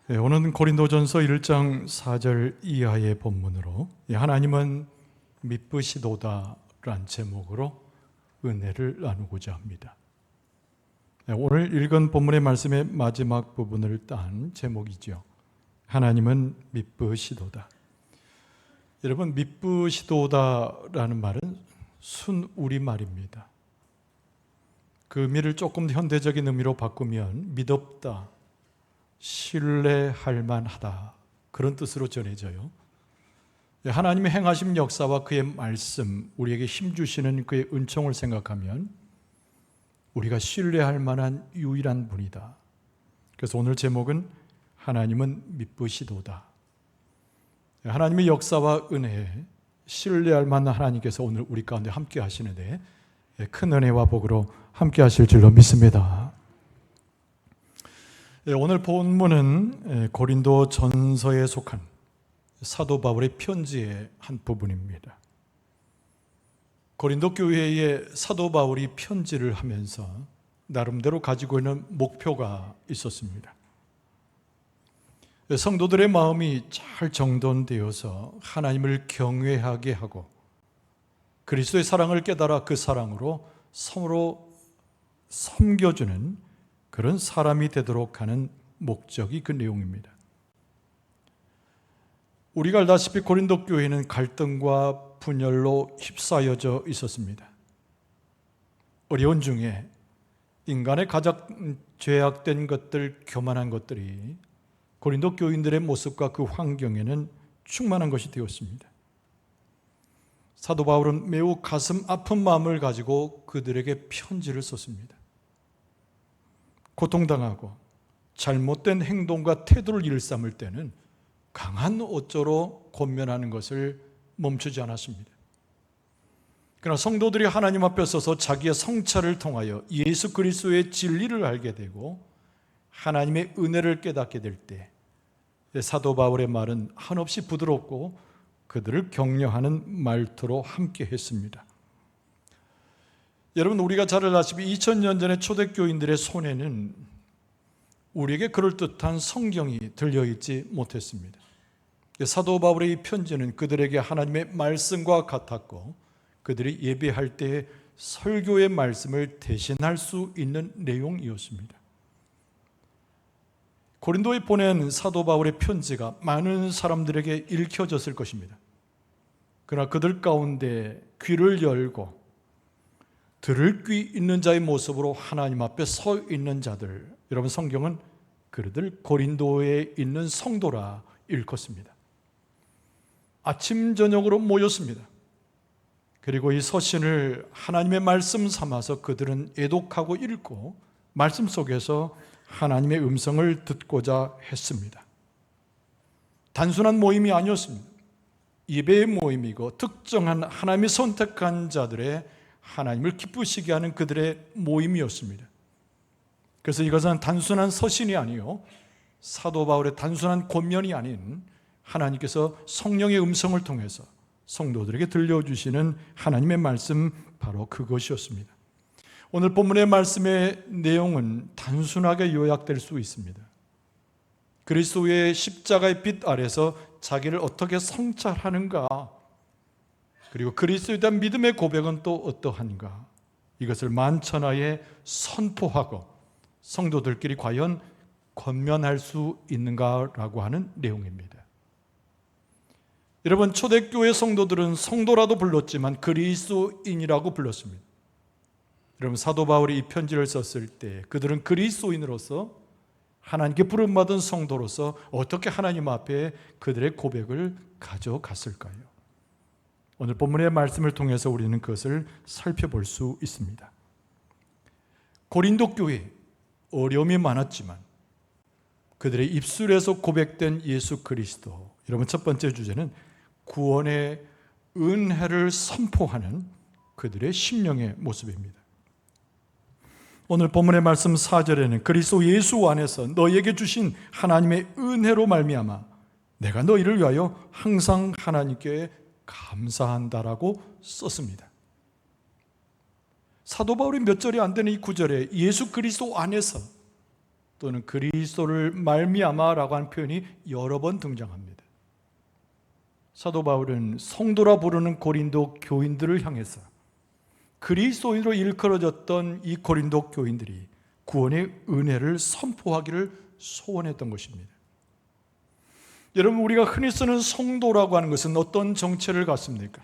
오늘은 고린도전서 1장 4절 이하의 본문으로 하나님은 미쁘시도다라는 제목으로 은혜를 나누고자 합니다. 오늘 읽은 본문의 말씀의 마지막 부분을 딴 제목이죠. 하나님은 미쁘시도다. 여러분, 미쁘시도다라는 말은 순우리말입니다. 그 의미를 조금 현대적인 의미로 바꾸면 믿었다, 신뢰할 만하다, 그런 뜻으로 전해져요. 하나님의 행하심 역사와 그의 말씀, 우리에게 힘주시는 그의 은총을 생각하면 우리가 신뢰할 만한 유일한 분이다. 그래서 오늘 제목은 하나님은 미쁘시도다. 하나님의 역사와 은혜, 신뢰할 만한 하나님께서 오늘 우리 가운데 함께 하시는데 큰 은혜와 복으로 함께 하실 줄로 믿습니다. 오늘 본문은 고린도 전서에 속한 사도 바울의 편지의 한 부분입니다. 고린도 교회에 사도 바울이 편지를 하면서 나름대로 가지고 있는 목표가 있었습니다. 성도들의 마음이 잘 정돈되어서 하나님을 경외하게 하고 그리스도의 사랑을 깨달아 그 사랑으로 서로 섬겨주는 그런 사람이 되도록 하는 목적이 그 내용입니다. 우리가 알다시피 고린도 교회는 갈등과 분열로 휩싸여져 있었습니다. 어려운 중에 인간의 가장 죄악된 것들, 교만한 것들이 고린도 교인들의 모습과 그 환경에는 충만한 것이 되었습니다. 사도 바울은 매우 가슴 아픈 마음을 가지고 그들에게 편지를 썼습니다. 고통당하고 잘못된 행동과 태도를 일삼을 때는 강한 어조로 권면하는 것을 멈추지 않았습니다. 그러나 성도들이 하나님 앞에 서서 자기의 성찰을 통하여 예수 그리스도의 진리를 알게 되고 하나님의 은혜를 깨닫게 될 때 사도 바울의 말은 한없이 부드럽고 그들을 격려하는 말투로 함께 했습니다. 여러분, 우리가 잘 알다시피 2000년 전에 초대교인들의 손에는 우리에게 그럴듯한 성경이 들려있지 못했습니다. 사도 바울의 이 편지는 그들에게 하나님의 말씀과 같았고 그들이 예배할 때 설교의 말씀을 대신할 수 있는 내용이었습니다. 고린도에 보낸 사도 바울의 편지가 많은 사람들에게 읽혀졌을 것입니다. 그러나 그들 가운데 귀를 열고 들을 귀 있는 자의 모습으로 하나님 앞에 서 있는 자들, 여러분, 성경은 그들 고린도에 있는 성도라 일컫습니다. 아침 저녁으로 모였습니다. 그리고 이 서신을 하나님의 말씀 삼아서 그들은 애독하고 읽고 말씀 속에서 하나님의 음성을 듣고자 했습니다. 단순한 모임이 아니었습니다. 예배의 모임이고 특정한 하나님이 선택한 자들의 하나님을 기쁘시게 하는 그들의 모임이었습니다. 그래서 이것은 단순한 서신이 아니요 사도 바울의 단순한 권면이 아닌 하나님께서 성령의 음성을 통해서 성도들에게 들려주시는 하나님의 말씀, 바로 그것이었습니다. 오늘 본문의 말씀의 내용은 단순하게 요약될 수 있습니다. 그리스도의 십자가의 빛 아래서 자기를 어떻게 성찰하는가, 그리고 그리스도에 대한 믿음의 고백은 또 어떠한가, 이것을 만천하에 선포하고 성도들끼리 과연 권면할 수 있는가라고 하는 내용입니다. 여러분, 초대교회 성도들은 성도라도 불렀지만 그리스도인이라고 불렀습니다. 여러분, 사도 바울이 이 편지를 썼을 때 그들은 그리스도인으로서 하나님께 부름받은 성도로서 어떻게 하나님 앞에 그들의 고백을 가져갔을까요? 오늘 본문의 말씀을 통해서 우리는 그것을 살펴볼 수 있습니다. 고린도 교회, 어려움이 많았지만 그들의 입술에서 고백된 예수 그리스도, 여러분, 첫 번째 주제는 구원의 은혜를 선포하는 그들의 심령의 모습입니다. 오늘 본문의 말씀 4절에는 그리스도 예수 안에서 너희에게 주신 하나님의 은혜로 말미암아 내가 너희를 위하여 항상 하나님께 감사한다라고 썼습니다. 사도 바울이 몇 절이 안 되는 이 구절에 예수 그리스도 안에서 또는 그리스도를 말미암아라고 하는 표현이 여러 번 등장합니다. 사도 바울은 성도라 부르는 고린도 교인들을 향해서 그리스도인으로 일컬어졌던 이 고린도 교인들이 구원의 은혜를 선포하기를 소원했던 것입니다. 여러분, 우리가 흔히 쓰는 성도라고 하는 것은 어떤 정체를 갖습니까?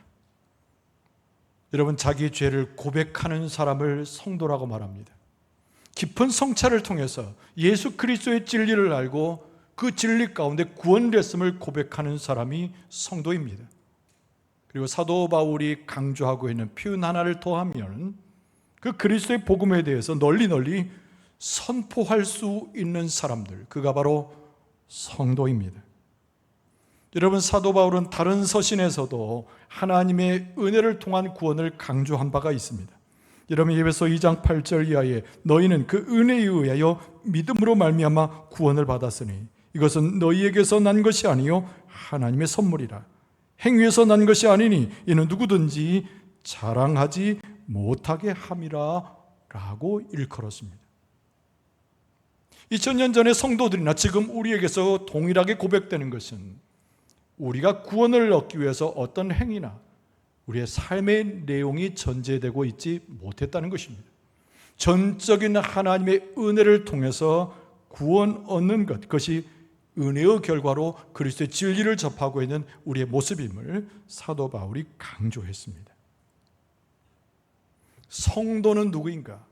여러분, 자기 죄를 고백하는 사람을 성도라고 말합니다. 깊은 성찰을 통해서 예수 그리스도의 진리를 알고 그 진리 가운데 구원됐음을 고백하는 사람이 성도입니다. 그리고 사도 바울이 강조하고 있는 표현 하나를 더하면 그 그리스도의 복음에 대해서 널리 선포할 수 있는 사람들, 그가 바로 성도입니다. 여러분, 사도 바울은 다른 서신에서도 하나님의 은혜를 통한 구원을 강조한 바가 있습니다. 여러분, 에베소 2장 8절 이하에 너희는 그 은혜에 의하여 믿음으로 말미암아 구원을 받았으니 이것은 너희에게서 난 것이 아니요 하나님의 선물이라. 행위에서 난 것이 아니니 이는 누구든지 자랑하지 못하게 함이라 라고 일컬었습니다. 2000년 전의 성도들이나 지금 우리에게서 동일하게 고백되는 것은 우리가 구원을 얻기 위해서 어떤 행위나 우리의 삶의 내용이 전제되고 있지 못했다는 것입니다. 전적인 하나님의 은혜를 통해서 구원 얻는 것, 그것이 은혜의 결과로 그리스도의 진리를 접하고 있는 우리의 모습임을 사도 바울이 강조했습니다. 성도는 누구인가?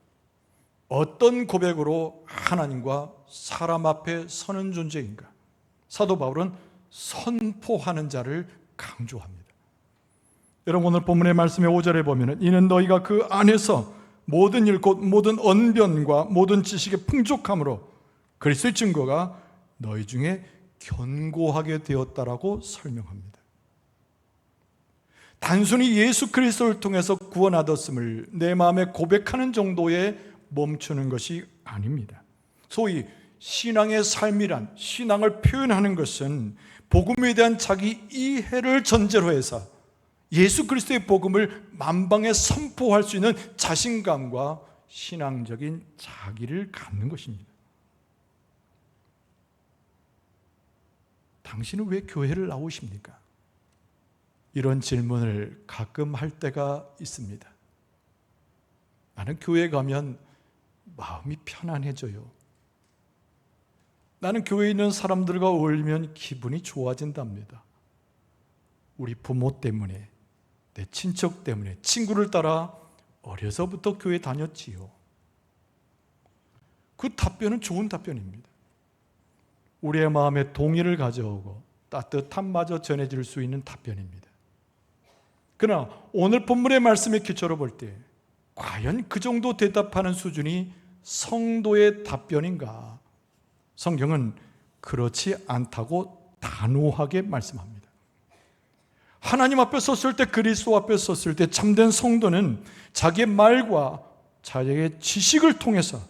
어떤 고백으로 하나님과 사람 앞에 서는 존재인가? 사도 바울은 선포하는 자를 강조합니다. 여러분, 오늘 본문의 말씀의 5절에 보면 이는 너희가 그 안에서 모든 일 곧 모든 언변과 모든 지식의 풍족함으로 그리스도의 증거가 너희 중에 견고하게 되었다라고 설명합니다. 단순히 예수 그리스도를 통해서 구원 얻었음을 내 마음에 고백하는 정도에 멈추는 것이 아닙니다. 소위 신앙의 삶이란, 신앙을 표현하는 것은 복음에 대한 자기 이해를 전제로 해서 예수 그리스도의 복음을 만방에 선포할 수 있는 자신감과 신앙적인 자기를 갖는 것입니다. 당신은 왜 교회를 나오십니까? 이런 질문을 가끔 할 때가 있습니다. 나는 교회 가면 마음이 편안해져요. 나는 교회에 있는 사람들과 어울리면 기분이 좋아진답니다. 우리 부모 때문에, 내 친척 때문에, 친구를 따라 어려서부터 교회 다녔지요. 그 답변은 좋은 답변입니다. 우리의 마음에 동의를 가져오고 따뜻함마저 전해질 수 있는 답변입니다. 그러나 오늘 본문의 말씀의 기초로 볼 때 과연 그 정도 대답하는 수준이 성도의 답변인가? 성경은 그렇지 않다고 단호하게 말씀합니다. 하나님 앞에 섰을 때, 그리스도 앞에 섰을 때 참된 성도는 자기의 말과 자기의 지식을 통해서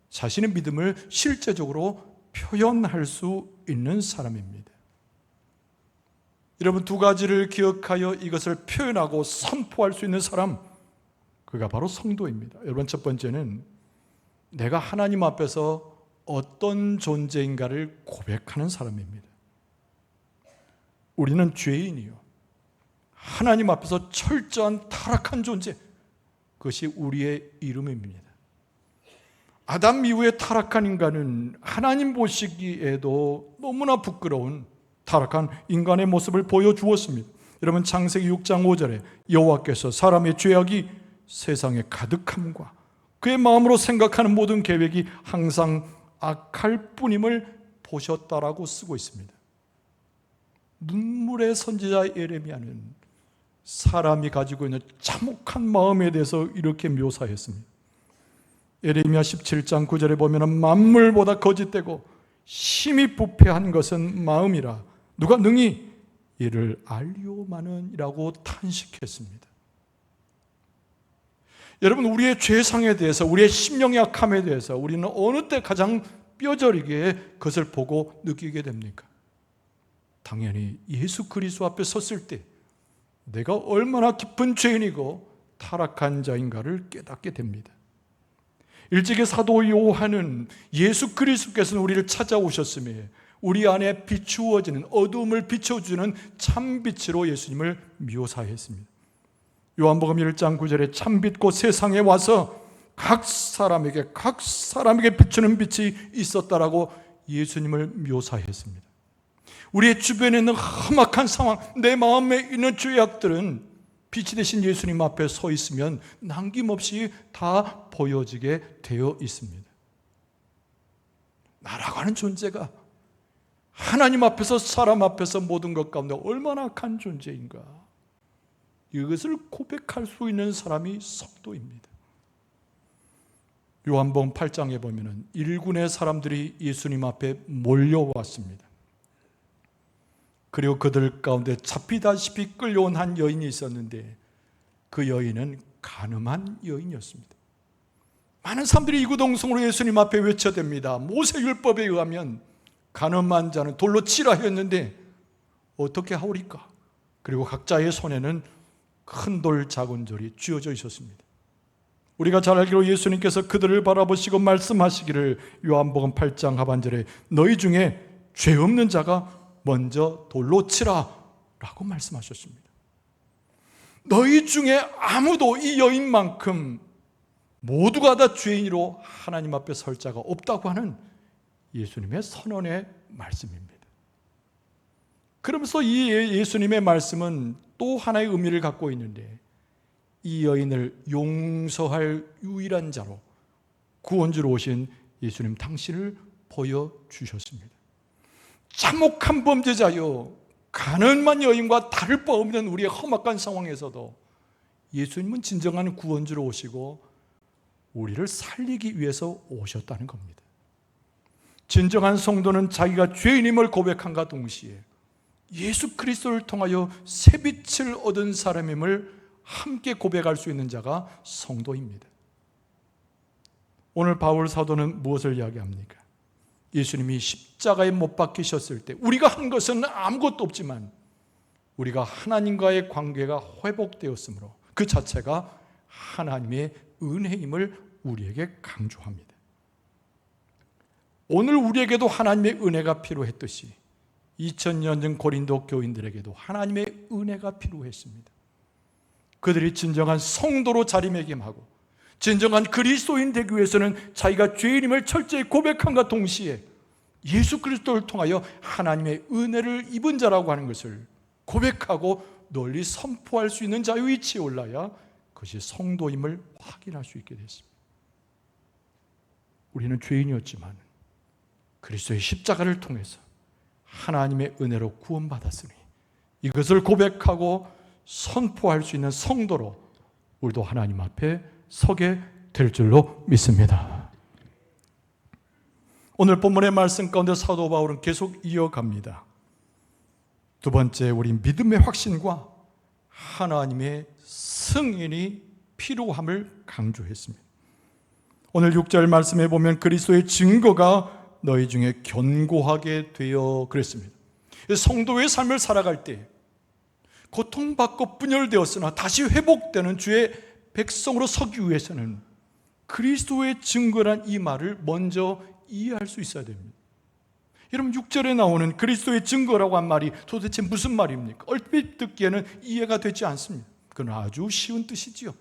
자신의 믿음을 실제적으로 표현할 수 있는 사람입니다. 여러분, 두 가지를 기억하여 이것을 표현하고 선포할 수 있는 사람, 그가 바로 성도입니다. 여러분, 첫 번째는 내가 하나님 앞에서 어떤 존재인가를 고백하는 사람입니다. 우리는 죄인이요, 하나님 앞에서 철저한 타락한 존재, 그것이 우리의 이름입니다. 아담 이후에 타락한 인간은 하나님 보시기에도 너무나 부끄러운 타락한 인간의 모습을 보여주었습니다. 여러분, 창세기 6장 5절에 여호와께서 사람의 죄악이 세상에 가득함과 그의 마음으로 생각하는 모든 계획이 항상 악할 뿐임을 보셨다라고 쓰고 있습니다. 눈물의 선지자 예레미야는 사람이 가지고 있는 참혹한 마음에 대해서 이렇게 묘사했습니다. 예레미야 17장 9절에 보면 만물보다 거짓되고 심히 부패한 것은 마음이라 누가 능히 이를 알리오마는이라고 탄식했습니다. 여러분, 우리의 죄상에 대해서, 우리의 심령의 악함에 대해서 우리는 어느 때 가장 뼈저리게 그것을 보고 느끼게 됩니까? 당연히 예수 그리스도 앞에 섰을 때 내가 얼마나 깊은 죄인이고 타락한 자인가를 깨닫게 됩니다. 일찍이 사도 요한은 예수 그리스도께서는 우리를 찾아오셨음에 우리 안에 비추어지는 어두움을 비춰주는 참빛으로 예수님을 묘사했습니다. 요한복음 1장 9절에 참빛 곧 세상에 와서 각 사람에게 비추는 빛이 있었다라고 예수님을 묘사했습니다. 우리의 주변에 있는 험악한 상황, 내 마음에 있는 죄악들은 빛이 되신 예수님 앞에 서 있으면 남김없이 다 보여지게 되어 있습니다. 나라고 하는 존재가 하나님 앞에서 사람 앞에서 모든 것 가운데 얼마나 악한 존재인가, 이것을 고백할 수 있는 사람이 성도입니다. 요한복음 8장에 보면은 일군의 사람들이 예수님 앞에 몰려왔습니다. 그리고 그들 가운데 잡히다시피 끌려온 한 여인이 있었는데 그 여인은 간음한 여인이었습니다. 많은 사람들이 이구동성으로 예수님 앞에 외쳐댑니다. 모세율법에 의하면 간음한 자는 돌로 치라 했는데 어떻게 하오리까? 그리고 각자의 손에는 큰 돌 작은 돌이 쥐어져 있었습니다. 우리가 잘 알기로 예수님께서 그들을 바라보시고 말씀하시기를 요한복음 8장 하반절에 너희 중에 죄 없는 자가 먼저 돌로 치라 라고 말씀하셨습니다. 너희 중에 아무도 이 여인만큼 모두가 다 죄인으로 하나님 앞에 설 자가 없다고 하는 예수님의 선언의 말씀입니다. 그러면서 이 예수님의 말씀은 또 하나의 의미를 갖고 있는데, 이 여인을 용서할 유일한 자로 구원주로 오신 예수님 당신을 보여주셨습니다. 참혹한 범죄자요, 가늠한 여인과 다를 바 없는 우리의 험악한 상황에서도 예수님은 진정한 구원주로 오시고 우리를 살리기 위해서 오셨다는 겁니다. 진정한 성도는 자기가 죄인임을 고백함과 동시에 예수 그리스도를 통하여 새빛을 얻은 사람임을 함께 고백할 수 있는 자가 성도입니다. 오늘 바울 사도는 무엇을 이야기합니까? 예수님이 십자가에 못 박히셨을 때 우리가 한 것은 아무것도 없지만 우리가 하나님과의 관계가 회복되었으므로 그 자체가 하나님의 은혜임을 우리에게 강조합니다. 오늘 우리에게도 하나님의 은혜가 필요했듯이 2000년 전 고린도 교인들에게도 하나님의 은혜가 필요했습니다. 그들이 진정한 성도로 자리매김하고 진정한 그리스도인 되기 위해서는 자기가 죄인임을 철저히 고백함과 동시에 예수 그리스도를 통하여 하나님의 은혜를 입은 자라고 하는 것을 고백하고 널리 선포할 수 있는 자의 위치에 올라야 그것이 성도임을 확인할 수 있게 됐습니다. 우리는 죄인이었지만 그리스도의 십자가를 통해서 하나님의 은혜로 구원받았으니 이것을 고백하고 선포할 수 있는 성도로 우리도 하나님 앞에 서게 될 줄로 믿습니다. 오늘 본문의 말씀 가운데 사도 바울은 계속 이어갑니다. 두 번째, 우리 믿음의 확신과 하나님의 승인이 필요함을 강조했습니다. 오늘 6절 말씀에 보면 그리스도의 증거가 너희 중에 견고하게 되어 그랬습니다. 성도의 삶을 살아갈 때 고통받고 분열되었으나 다시 회복되는 주의 백성으로 서기 위해서는 그리스도의 증거란 이 말을 먼저 이해할 수 있어야 됩니다. 여러분, 6절에 나오는 그리스도의 증거라고 한 말이 도대체 무슨 말입니까? 얼핏 듣기에는 이해가 되지 않습니다. 그건 아주 쉬운 뜻이지요.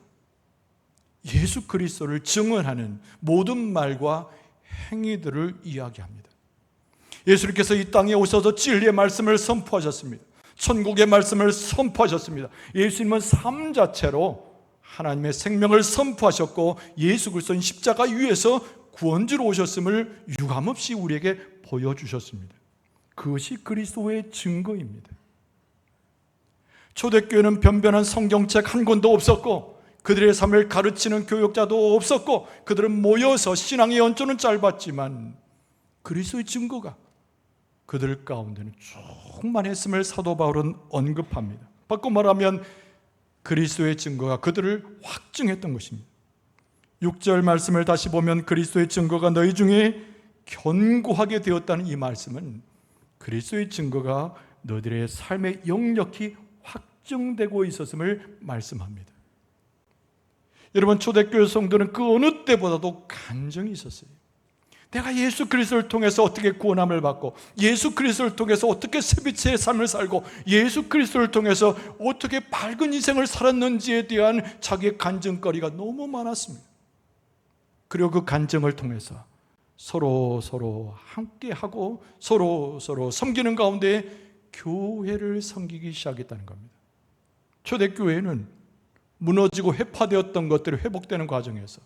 예수 그리스도를 증언하는 모든 말과 행위들을 이야기합니다. 예수님께서 이 땅에 오셔서 진리의 말씀을 선포하셨습니다. 천국의 말씀을 선포하셨습니다. 예수님은 삶 자체로 하나님의 생명을 선포하셨고 예수 그리스도인 십자가 위에서 구원주로 오셨음을 유감없이 우리에게 보여주셨습니다. 그것이 그리스도의 증거입니다. 초대교회는 변변한 성경책 한 권도 없었고 그들의 삶을 가르치는 교역자도 없었고 그들은 모여서 신앙의 연조는 짧았지만 그리스도의 증거가 그들 가운데는 충만했음을 사도 바울은 언급합니다. 바꿔 말하면 그리스도의 증거가 그들을 확증했던 것입니다. 6절 말씀을 다시 보면 그리스도의 증거가 너희 중에 견고하게 되었다는 이 말씀은 그리스도의 증거가 너희들의 삶의 영역이 확증되고 있었음을 말씀합니다. 여러분, 초대교회 성도는 그 어느 때보다도 간증이 있었어요. 내가 예수 그리스도를 통해서 어떻게 구원함을 받고, 예수 그리스도를 통해서 어떻게 새빛의 삶을 살고, 예수 그리스도를 통해서 어떻게 밝은 인생을 살았는지에 대한 자기의 간증거리가 너무 많았습니다. 그리고 그 간증을 통해서 서로 함께하고 서로 섬기는 가운데 교회를 섬기기 시작했다는 겁니다. 초대교회는 무너지고 회파되었던 것들이 회복되는 과정에서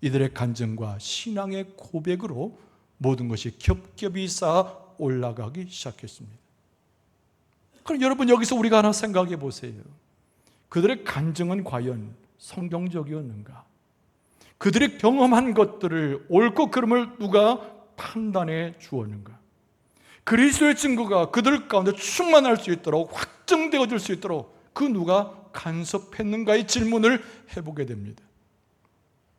이들의 간증과 신앙의 고백으로 모든 것이 겹겹이 쌓아 올라가기 시작했습니다. 그럼 여러분, 여기서 우리가 하나 생각해 보세요. 그들의 간증은 과연 성경적이었는가? 그들이 경험한 것들을 옳고 그름을 누가 판단해 주었는가? 그리스도의 증거가 그들 가운데 충만할 수 있도록, 확증되어질 수 있도록 그 누가 간섭했는가의 질문을 해보게 됩니다.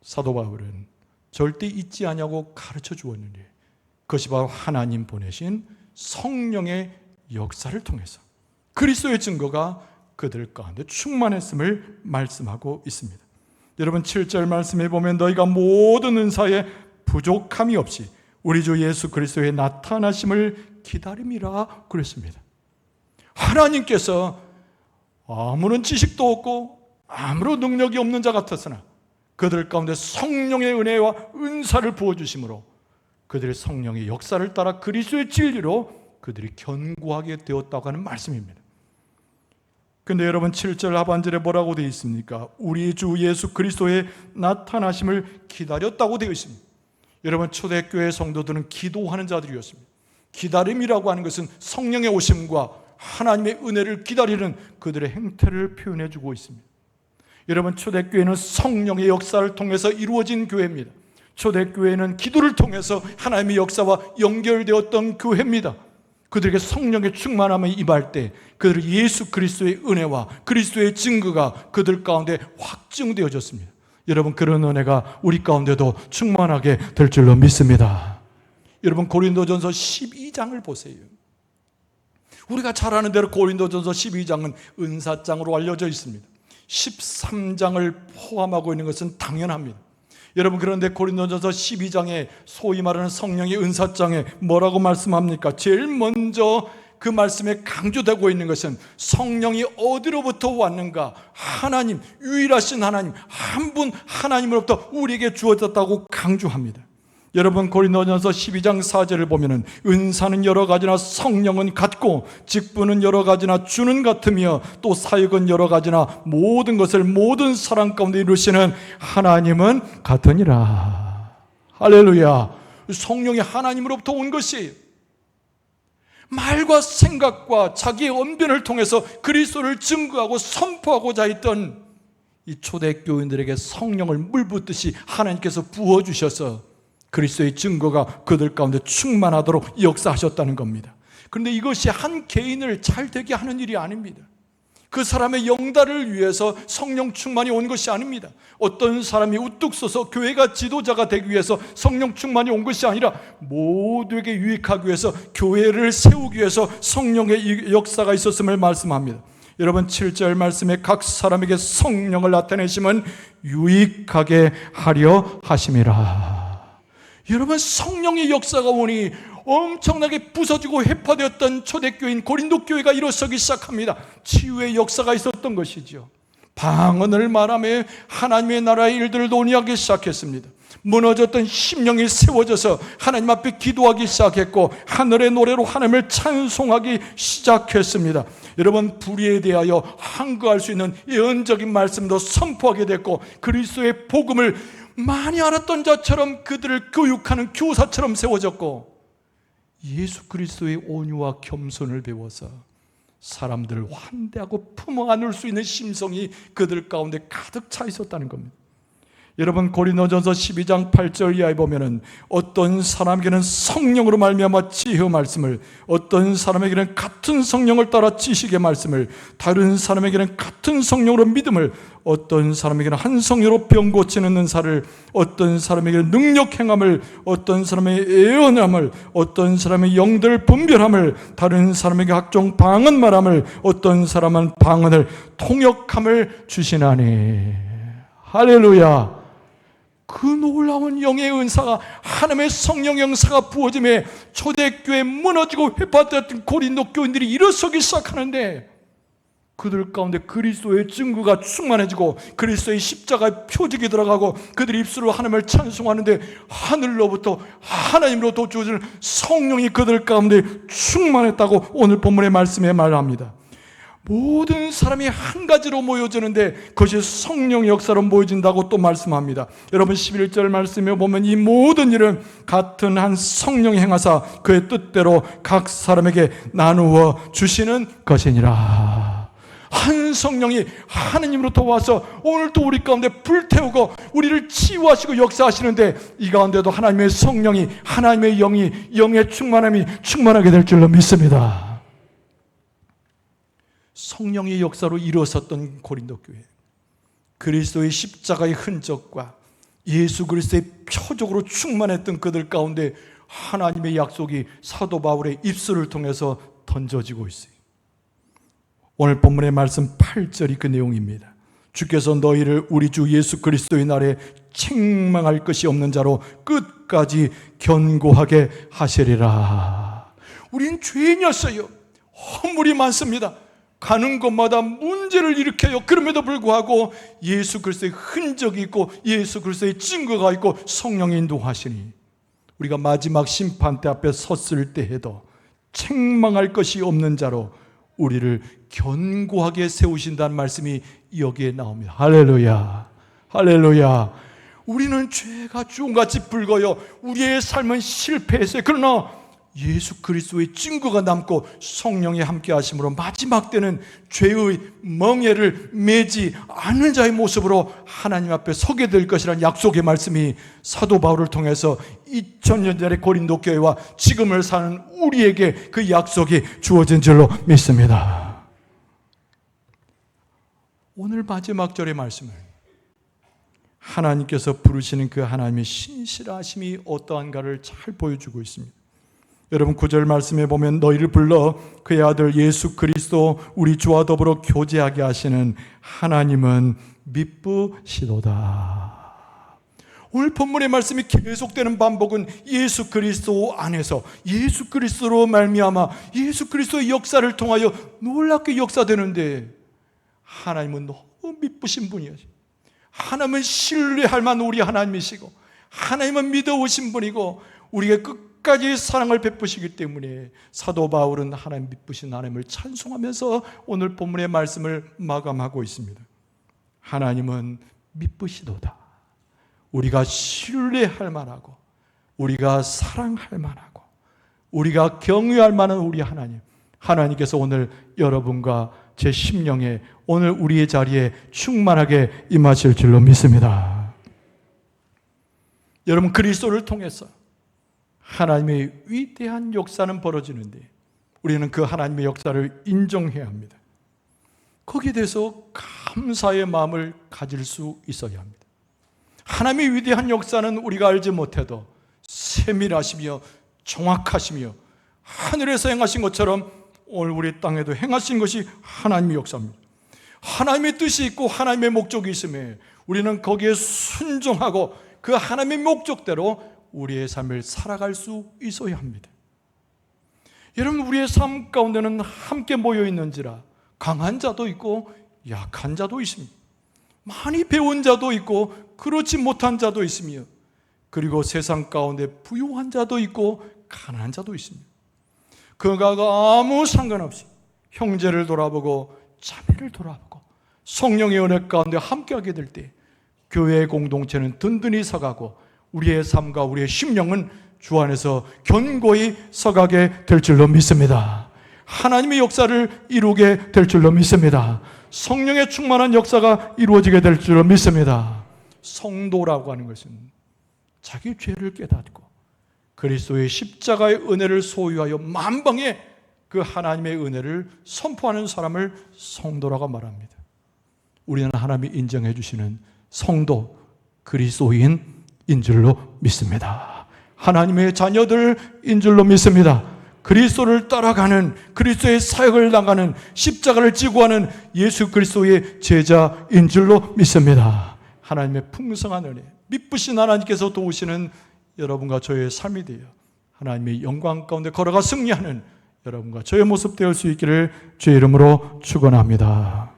사도 바울은 절대 잊지 아니하고 가르쳐 주었느니 그것이 바로 하나님 보내신 성령의 역사를 통해서 그리스도의 증거가 그들 가운데 충만했음을 말씀하고 있습니다. 여러분, 7절 말씀에 보면 너희가 모든 은사에 부족함이 없이 우리 주 예수 그리스도의 나타나심을 기다림이라 그랬습니다. 하나님께서 아무런 지식도 없고 아무런 능력이 없는 자 같았으나 그들 가운데 성령의 은혜와 은사를 부어주심으로 그들의 성령의 역사를 따라 그리스도의 진리로 그들이 견고하게 되었다고 하는 말씀입니다. 근데 여러분, 7절 하반절에 뭐라고 되어 있습니까? 우리 주 예수 그리스도의 나타나심을 기다렸다고 되어 있습니다. 여러분, 초대교회 성도들은 기도하는 자들이었습니다. 기다림이라고 하는 것은 성령의 오심과 하나님의 은혜를 기다리는 그들의 행태를 표현해 주고 있습니다. 여러분, 초대교회는 성령의 역사를 통해서 이루어진 교회입니다. 초대교회는 기도를 통해서 하나님의 역사와 연결되었던 교회입니다. 그들에게 성령의 충만함이 임할 때 그들은 예수 그리스도의 은혜와 그리스도의 증거가 그들 가운데 확증되어졌습니다. 여러분, 그런 은혜가 우리 가운데도 충만하게 될 줄로 믿습니다. 여러분, 고린도전서 12장을 보세요. 우리가 잘 아는 대로 고린도전서 12장은 은사장으로 알려져 있습니다. 13장을 포함하고 있는 것은 당연합니다. 여러분, 그런데 고린도전서 12장에 소위 말하는 성령의 은사장에 뭐라고 말씀합니까? 제일 먼저 그 말씀에 강조되고 있는 것은 성령이 어디로부터 왔는가? 하나님, 유일하신 하나님, 한 분 하나님으로부터 우리에게 주어졌다고 강조합니다. 여러분, 고린도전서 12장 4절을 보면은 은사는 여러 가지나 성령은 같고 직분은 여러 가지나 주는 같으며 또 사역은 여러 가지나 모든 것을 모든 사람 가운데 이루시는 하나님은 같으니라. 할렐루야. 성령이 하나님으로부터 온 것이 말과 생각과 자기의 언변을 통해서 그리스도를 증거하고 선포하고자 했던 이 초대교인들에게 성령을 물붓듯이 하나님께서 부어주셔서 그리스도의 증거가 그들 가운데 충만하도록 역사하셨다는 겁니다. 그런데 이것이 한 개인을 잘 되게 하는 일이 아닙니다. 그 사람의 영달을 위해서 성령 충만이 온 것이 아닙니다. 어떤 사람이 우뚝 서서 교회가 지도자가 되기 위해서 성령 충만이 온 것이 아니라 모두에게 유익하기 위해서, 교회를 세우기 위해서 성령의 역사가 있었음을 말씀합니다. 여러분, 7절 말씀에 각 사람에게 성령을 나타내심은 유익하게 하려 하심이라. 여러분, 성령의 역사가 오니 엄청나게 부서지고 회파되었던 초대교인 고린도 교회가 일어서기 시작합니다. 치유의 역사가 있었던 것이죠. 방언을 말하며 하나님의 나라의 일들을 논의하기 시작했습니다. 무너졌던 심령이 세워져서 하나님 앞에 기도하기 시작했고 하늘의 노래로 하나님을 찬송하기 시작했습니다. 여러분, 불의에 대하여 항거할 수 있는 예언적인 말씀도 선포하게 됐고 그리스도의 복음을 많이 알았던 자처럼 그들을 교육하는 교사처럼 세워졌고 예수 그리스도의 온유와 겸손을 배워서 사람들을 환대하고 품어 안을 수 있는 심성이 그들 가운데 가득 차 있었다는 겁니다. 여러분, 고린도전서 12장 8절 이하에 보면은 어떤 사람에게는 성령으로 말미암아 지혜의 말씀을, 어떤 사람에게는 같은 성령을 따라 지식의 말씀을, 다른 사람에게는 같은 성령으로 믿음을, 어떤 사람에게는 한 성령으로 병 고치는 은사를, 어떤 사람에게는 능력 행함을, 어떤 사람의 예언함을, 어떤 사람의 영들 분별함을, 다른 사람에게 각종 방언 말함을, 어떤 사람은 방언을 통역함을 주시나니. 할렐루야. 그 놀라운 영의 은사가, 하나님의 성령 영사가 부어짐에 초대교회 무너지고 회파되었던 고린도 교인들이 일어서기 시작하는데, 그들 가운데 그리스도의 증거가 충만해지고 그리스도의 십자가의 표적이 들어가고 그들이 입술로 하나님을 찬송하는데, 하늘로부터 하나님으로부터 주어진 성령이 그들 가운데 충만했다고 오늘 본문의 말씀에 말합니다. 모든 사람이 한 가지로 모여지는데 그것이 성령의 역사로 모여진다고 또 말씀합니다. 여러분 11절 말씀에 보면 이 모든 일은 같은 한 성령이 행하사 그의 뜻대로 각 사람에게 나누어 주시는 것이니라. 한 성령이 하느님으로부터 와서 오늘도 우리 가운데 불태우고 우리를 치유하시고 역사하시는데, 이 가운데도 하나님의 성령이, 하나님의 영이, 영의 충만함이 충만하게 될 줄로 믿습니다. 성령의 역사로 일어섰던 고린도 교회, 그리스도의 십자가의 흔적과 예수 그리스도의 표적으로 충만했던 그들 가운데 하나님의 약속이 사도 바울의 입술을 통해서 던져지고 있어요. 오늘 본문의 말씀 8절이 그 내용입니다. 주께서 너희를 우리 주 예수 그리스도의 날에 책망할 것이 없는 자로 끝까지 견고하게 하시리라. 우린 죄인이었어요. 허물이 많습니다. 가는 곳마다 문제를 일으켜요. 그럼에도 불구하고 예수 그리스도의 흔적이 있고 예수 그리스도의 증거가 있고 성령이 인도하시니 우리가 마지막 심판대 앞에 섰을 때에도 책망할 것이 없는 자로 우리를 견고하게 세우신다는 말씀이 여기에 나옵니다. 할렐루야, 할렐루야. 우리는 죄가 주홍같이 붉어요. 우리의 삶은 실패했어요. 그러나 예수 그리스도의 증거가 남고 성령이 함께 하심으로 마지막 때는 죄의 멍에를 매지 않는 자의 모습으로 하나님 앞에 서게 될 것이라는 약속의 말씀이 사도 바울을 통해서 2000년 전의 고린도 교회와 지금을 사는 우리에게 그 약속이 주어진 줄로 믿습니다. 오늘 마지막 절의 말씀을 하나님께서 부르시는 그 하나님의 신실하심이 어떠한가를 잘 보여주고 있습니다. 여러분 9절 말씀에 보면 너희를 불러 그의 아들 예수 그리스도 우리 주와 더불어 교제하게 하시는 하나님은 미쁘시도다. 오늘 본문의 말씀이 계속되는 반복은 예수 그리스도 안에서 예수 그리스도로 말미암아 예수 그리스도의 역사를 통하여 놀랍게 역사되는데, 하나님은 너무 미쁘신 분이에요. 하나님은 신뢰할 만한 우리 하나님이시고 하나님은 믿어오신 분이고 우리에게 끝까지 사랑을 베푸시기 때문에 사도 바울은 하나님 미쁘신 하나님을 찬송하면서 오늘 본문의 말씀을 마감하고 있습니다. 하나님은 미쁘시도다. 우리가 신뢰할 만하고 우리가 사랑할 만하고 우리가 경외할 만한 우리 하나님, 하나님께서 오늘 여러분과 제 심령에 오늘 우리의 자리에 충만하게 임하실 줄로 믿습니다. 여러분 그리스도를 통해서 하나님의 위대한 역사는 벌어지는데 우리는 그 하나님의 역사를 인정해야 합니다. 거기에 대해서 감사의 마음을 가질 수 있어야 합니다. 하나님의 위대한 역사는 우리가 알지 못해도 세밀하시며 정확하시며 하늘에서 행하신 것처럼 오늘 우리 땅에도 행하신 것이 하나님의 역사입니다. 하나님의 뜻이 있고 하나님의 목적이 있음에 우리는 거기에 순종하고 그 하나님의 목적대로 우리의 삶을 살아갈 수 있어야 합니다. 여러분 우리의 삶 가운데는 함께 모여 있는지라 강한 자도 있고 약한 자도 있습니다. 많이 배운 자도 있고 그렇지 못한 자도 있으며, 그리고 세상 가운데 부유한 자도 있고 가난한 자도 있습니다. 그가 아무 상관없이 형제를 돌아보고 자매를 돌아보고 성령의 은혜 가운데 함께하게 될 때 교회의 공동체는 든든히 서가고 우리의 삶과 우리의 심령은 주 안에서 견고히 서가게 될 줄로 믿습니다. 하나님의 역사를 이루게 될 줄로 믿습니다. 성령의 충만한 역사가 이루어지게 될 줄로 믿습니다. 성도라고 하는 것은 자기 죄를 깨닫고 그리스도의 십자가의 은혜를 소유하여 만방에 그 하나님의 은혜를 선포하는 사람을 성도라고 말합니다. 우리는 하나님이 인정해 주시는 성도, 그리스도인인 줄로 믿습니다. 하나님의 자녀들인 줄로 믿습니다. 그리스도를 따라가는, 그리스도의 사역을 나가는, 십자가를 지고 하는 예수 그리스도의 제자인 줄로 믿습니다. 하나님의 풍성한 은혜, 미쁘신 하나님께서 도우시는 여러분과 저의 삶이 되어 하나님의 영광 가운데 걸어가 승리하는 여러분과 저의 모습 되을 수 있기를 주의 이름으로 축원합니다.